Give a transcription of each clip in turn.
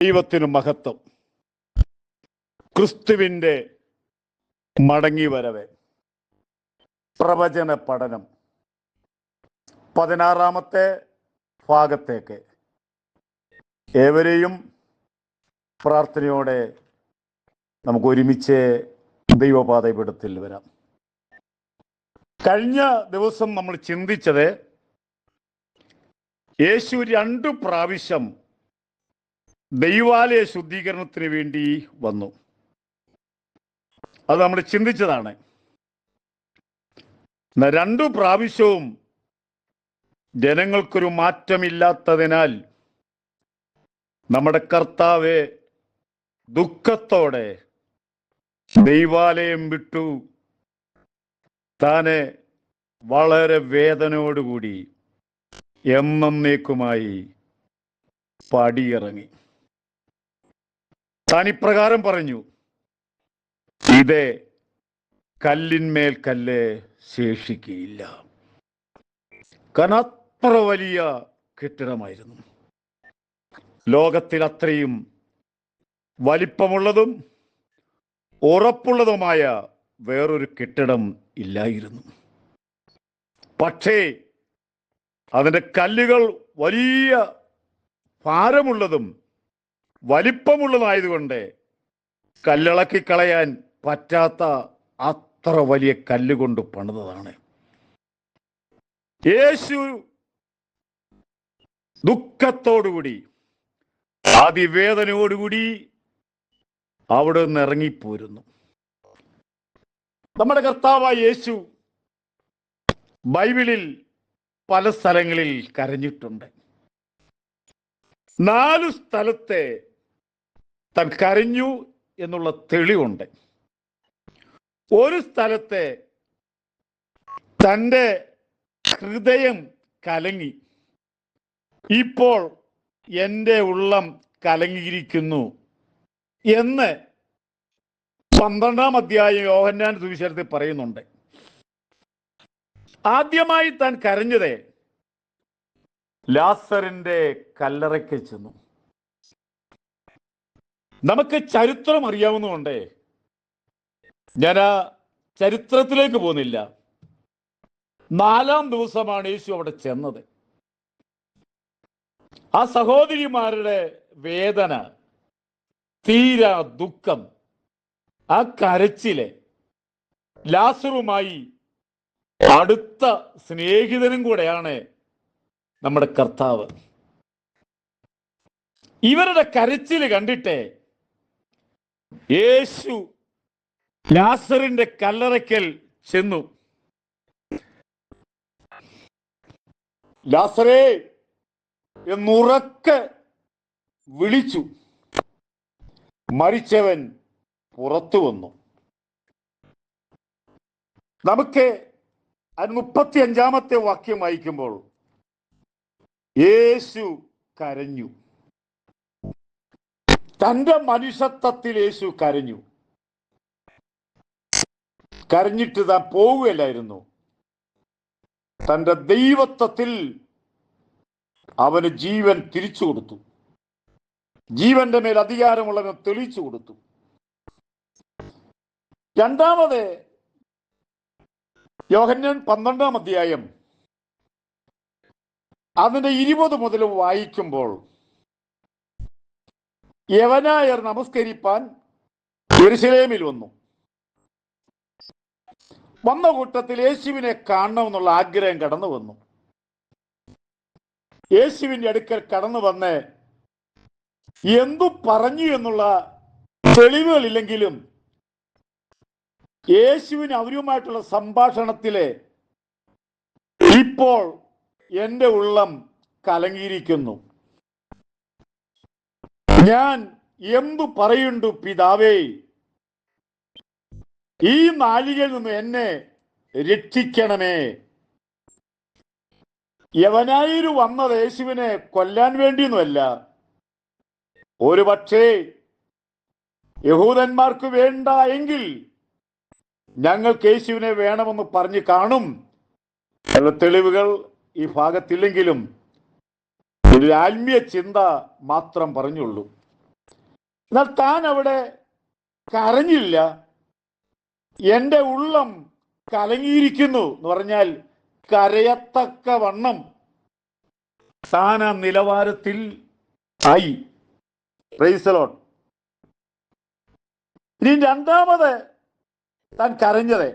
ദൈവത്തിന് മഹത്വം. ക്രിസ്തുവിൻ്റെ മടങ്ങി വരവ്. പ്രവചന പഠനം 16-ാമത്തെ ഭാഗത്തേക്ക് ഏവരെയും പ്രാർത്ഥനയോടെ നമുക്ക് ഒരുമിച്ച് ദൈവപാദപീഠത്തിൽ വരാം. കഴിഞ്ഞ ദിവസം നമ്മൾ ചിന്തിച്ചത് യേശു 2 പ്രാവശ്യം ദൈവാലയ ശുദ്ധീകരണത്തിന് വേണ്ടി വന്നു. അത് നമ്മൾ ചിന്തിച്ചതാണ്. 2 പ്രാവശ്യവും ജനങ്ങൾക്കൊരു മാറ്റമില്ലാത്തതിനാൽ നമ്മുടെ കർത്താവ് ദുഃഖത്തോടെ ദൈവാലയം വിട്ടു താനെ വളരെ വേദനയോടുകൂടി എന്നേക്കുമായി പടിയിറങ്ങി. താൻ ഇപ്രകാരം പറഞ്ഞു, ഇത് കല്ലിന്മേൽ കല്ല് ശേഷിക്കുകയില്ല. കാരണം അത്ര വലിയ കെട്ടിടമായിരുന്നു. ലോകത്തിൽ അത്രയും വലിപ്പമുള്ളതും ഉറപ്പുള്ളതുമായ വേറൊരു കെട്ടിടം ഇല്ലായിരുന്നു. പക്ഷേ അതിൻ്റെ കല്ലുകൾ വലിയ ഭാരമുള്ളതും വലിപ്പമുള്ളതായതുകൊണ്ട് കല്ലിളക്കി കളയാൻ പറ്റാത്ത അത്ര വലിയ കല്ലുകൊണ്ട് പണിതതാണ്. യേശു ദുഃഖത്തോടുകൂടി അതിവേദനയോടുകൂടി അവിടെ നിന്ന് ഇറങ്ങിപ്പോരുന്നു. നമ്മുടെ കർത്താവായ യേശു ബൈബിളിൽ പല സ്ഥലങ്ങളിൽ കരഞ്ഞിട്ടുണ്ട്. 4 സ്ഥലത്തെ താൻ കരഞ്ഞു എന്നുള്ള തെളിവുണ്ട്. ഒരു സ്ഥലത്തെ തൻ്റെ ഹൃദയം കലങ്ങി, ഇപ്പോൾ എൻ്റെ ഉള്ളം കലങ്ങിയിരിക്കുന്നു എന്ന് 12-ാം അധ്യായം യോഹന്നാൻ സുവിശേഷത്തിൽ പറയുന്നുണ്ട്. ആദ്യമായി താൻ കരഞ്ഞത് ലാസറിന്റെ കല്ലറയ്ക്ക് ചെന്നു. നമുക്ക് ചരിത്രം അറിയാവുന്നതുകൊണ്ട് ഞാൻ ആ ചരിത്രത്തിലേക്ക് പോകുന്നില്ല. 4-ാം ദിവസമാണ് യേശു അവിടെ ചെന്നത്. ആ സഹോദരിമാരുടെ വേദന, തീരാ ദുഃഖം, ആ കരച്ചില്, ലാസറുമായി അടുത്ത സ്നേഹിതനും കൂടെയാണ് നമ്മുടെ കർത്താവ്. ഇവരുടെ കരച്ചില് കണ്ടിട്ട് യേശു ലാസറിന്റെ കല്ലറയ്ക്കൽ ചെന്നു. ലാസറേ എന്നുറക്കെ വിളിച്ചു. മരിച്ചവൻ പുറത്തു വന്നു. നമുക്ക് 35-ാമത്തെ വാക്യം വായിക്കുമ്പോൾ യേശു കരഞ്ഞു. തൻ്റെ മനുഷ്യത്വത്തിൽ യേശു കരഞ്ഞു. കരഞ്ഞിട്ട് താൻ പോവുകയല്ലായിരുന്നു. തൻ്റെ ദൈവത്വത്തിൽ അവന് ജീവൻ തിരിച്ചു കൊടുത്തു. ജീവന്റെ മേൽ അധികാരമുള്ളവൻ തെളിയിച്ചു കൊടുത്തു. രണ്ടാമത് യോഹന്നാൻ 12-ാം അധ്യായം അതിന്റെ 20 മുതൽ വായിക്കുമ്പോൾ യവനായർ നമസ്കരിപ്പാൻ യെരൂശലേമിൽ വന്നു. വന്ന കൂട്ടത്തിൽ യേശുവിനെ കാണണമെന്നുള്ള ആഗ്രഹം കടന്നു വന്നു. യേശുവിന്റെ അടുക്കൽ കടന്നു വന്ന് എന്തു പറഞ്ഞു എന്നുള്ള തെളിവുകളില്ലെങ്കിലും യേശുവിന് അവരുമായിട്ടുള്ള സംഭാഷണത്തിലെ ഇപ്പോൾ എൻ്റെ ഉള്ളം കലങ്ങിയിരിക്കുന്നു, ഞാൻ എന്തു പറയുന്നു പിതാവേ, ഈ നാഴികയിൽ നിന്ന് എന്നെ രക്ഷിക്കണമേ. യവനായര് വന്നത് യേശുവിനെ കൊല്ലാൻ വേണ്ടിയൊന്നുമല്ല. ഒരു പക്ഷേ യഹൂദന്മാർക്ക് വേണ്ട എങ്കിൽ ഞങ്ങൾക്ക് യേശുവിനെ വേണമെന്ന് പറഞ്ഞു കാണും. തെളിവുകൾ ഈ ഭാഗത്തില്ലെങ്കിലും ഒരു ആത്മീയ ചിന്ത മാത്രം പറഞ്ഞുള്ളൂ. എന്നാൽ താൻ അവിടെ കരഞ്ഞില്ല. എൻ്റെ ഉള്ളം കലങ്ങിയിരിക്കുന്നു എന്ന് പറഞ്ഞാൽ കരയത്തക്ക വണ്ണം താൻ ആ നിലവാരത്തിൽ ആയി. Praise the Lord. ഇനി രണ്ടാമത് താൻ കരഞ്ഞത്,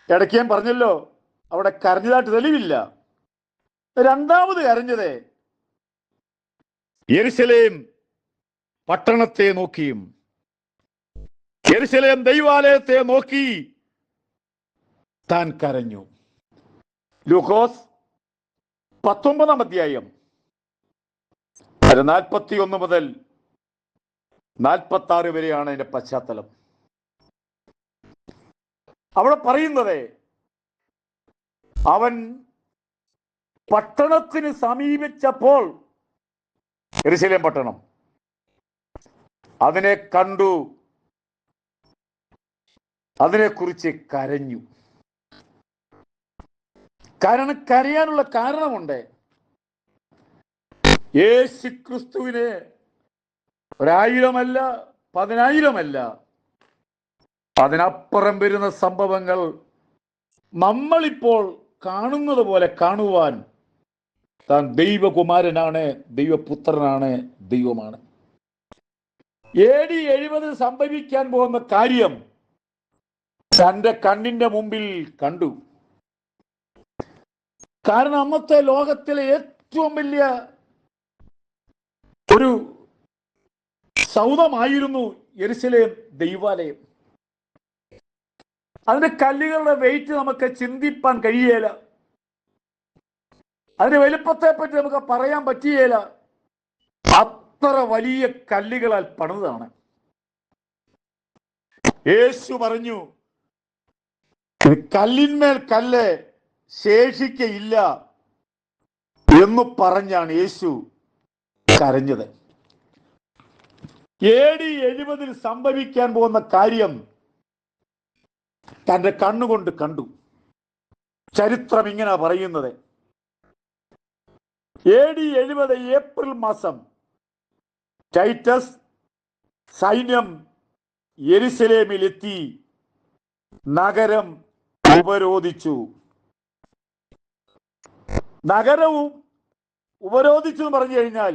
ഇടയ്ക്ക് ഞാൻ പറഞ്ഞല്ലോ അവിടെ കരഞ്ഞതായിട്ട് തെളിവില്ല. രണ്ടാമത് കരഞ്ഞത് യെരുശലേം പട്ടണത്തെ നോക്കിയും യെരുശലേം ദൈവാലയത്തെ നോക്കി താൻ കരഞ്ഞു. ലൂക്കോസ് 19 അധ്യായം 41 മുതൽ 46 വരെയാണ് അതിന്റെ പശ്ചാത്തലം. അവിടെ പറയുന്നത്, അവൻ പട്ടണത്തിന് സമീപിച്ചപ്പോൾ, യെരുശലേം പട്ടണം, അതിനെ കണ്ടു, അതിനെക്കുറിച്ച് കരഞ്ഞു. കാരണം കരയാനുള്ള കാരണമുണ്ട്. യേശു ക്രിസ്തുവിനെ 1000 10,000 അതിനപ്പുറം വരുന്ന സംഭവങ്ങൾ നമ്മളിപ്പോൾ കാണുന്നത് പോലെ കാണുവാൻ താൻ ദൈവകുമാരനാണ്, ദൈവപുത്രനാണ്, ദൈവമാണ്. AD 70 സംഭവിക്കാൻ പോകുന്ന കാര്യം തൻ്റെ കണ്ണിന്റെ മുമ്പിൽ കണ്ടു. കാരണം അന്നത്തെ ലോകത്തിലെ ഏറ്റവും വലിയ ഒരു സൗധമായിരുന്നു യെരുശലേം ദൈവാലയം. അതിന്റെ കല്ലുകളുടെ വെയിറ്റ് നമുക്ക് ചിന്തിപ്പാൻ കഴിയേല. അതിന്റെ വലുപ്പത്തെ പറ്റി നമുക്ക് പറയാൻ പറ്റിയേല. അത്ര വലിയ കല്ലുകളാൽ പണിതാണ്. യേശു പറഞ്ഞു, കല്ലിന്മേൽ കല്ല് ശേഷിക്കയില്ല എന്ന് പറഞ്ഞാണ് യേശു കരഞ്ഞത്. AD 70 സംഭവിക്കാൻ പോകുന്ന കാര്യം തൻ്റെ കണ്ണുകൊണ്ട് കണ്ടു. ചരിത്രം ഇങ്ങനെ പറയുന്നത്, AD 70 ഏപ്രിൽ മാസം ടൈറ്റസ് സൈന്യം യെരുശലേമിലെത്തി നഗരം ഉപരോധിച്ചു. നഗരവും ഉപരോധിച്ചു എന്ന് പറഞ്ഞു കഴിഞ്ഞാൽ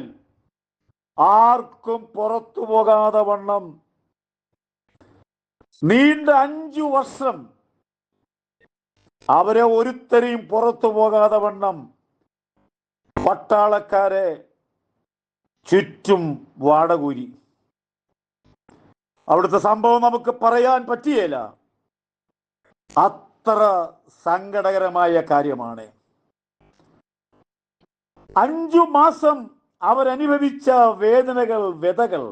ആർക്കും പുറത്തു പോകാതെ വണ്ണം നീണ്ട 5 വർഷം അവരെ ഒരുത്തരെയും പുറത്തു പോകാതെ വണ്ണം പട്ടാളക്കാരെ ചുറ്റും വാടകൂരി. അവിടുത്തെ സംഭവം നമുക്ക് പറയാൻ പറ്റിയേല. അത്ര സങ്കടകരമായ കാര്യമാണ്. 5 മാസം അവരനുഭവിച്ച വേദനകൾ, വ്യതകൾ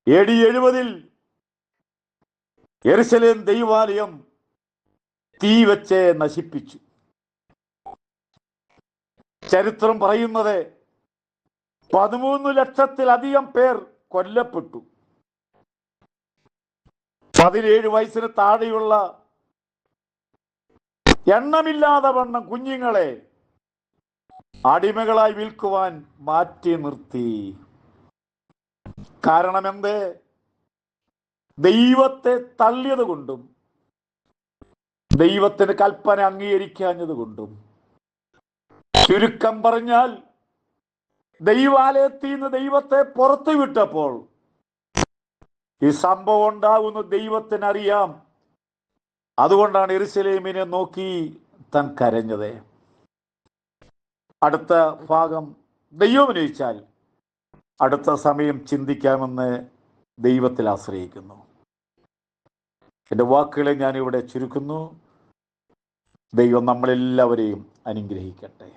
AD 70 യെരുശലേം ദൈവാലയം തീ വെച്ച് നശിപ്പിച്ചു. ചരിത്രം പറയുന്നത് 13 ലക്ഷത്തിലധികം പേർ കൊല്ലപ്പെട്ടു. 17 വയസ്സിന് താഴെയുള്ള എണ്ണമില്ലാതെ വണ്ണം കുഞ്ഞുങ്ങളെ അടിമകളായി വിൽക്കുവാൻ മാറ്റി നിർത്തി. കാരണം എന്ത്? ദൈവത്തെ തള്ളിയത് കൊണ്ടും ദൈവത്തിന് കൽപ്പന അംഗീകരിക്കാഞ്ഞത് കൊണ്ടും. ചുരുക്കം പറഞ്ഞാൽ ദൈവാലയത്തിൽ നിന്ന് ദൈവത്തെ പുറത്തു വിട്ടപ്പോൾ ഈ സംഭവം ഉണ്ടാകുന്ന ദൈവത്തിനറിയാം. അതുകൊണ്ടാണ് യെരുശലേമിനെ നോക്കി താൻ കരഞ്ഞത്. അടുത്ത ഭാഗം ദൈവം അനുവദിച്ചാൽ അടുത്ത സമയം ചിന്തിക്കാമെന്ന് ദൈവത്തിൽ ആശ്രയിക്കുന്നു. എൻ്റെ വാക്കുകളെ ഞാനിവിടെ ചുരുക്കുന്നു. ദൈവം നമ്മളെല്ലാവരെയും അനുഗ്രഹിക്കട്ടെ.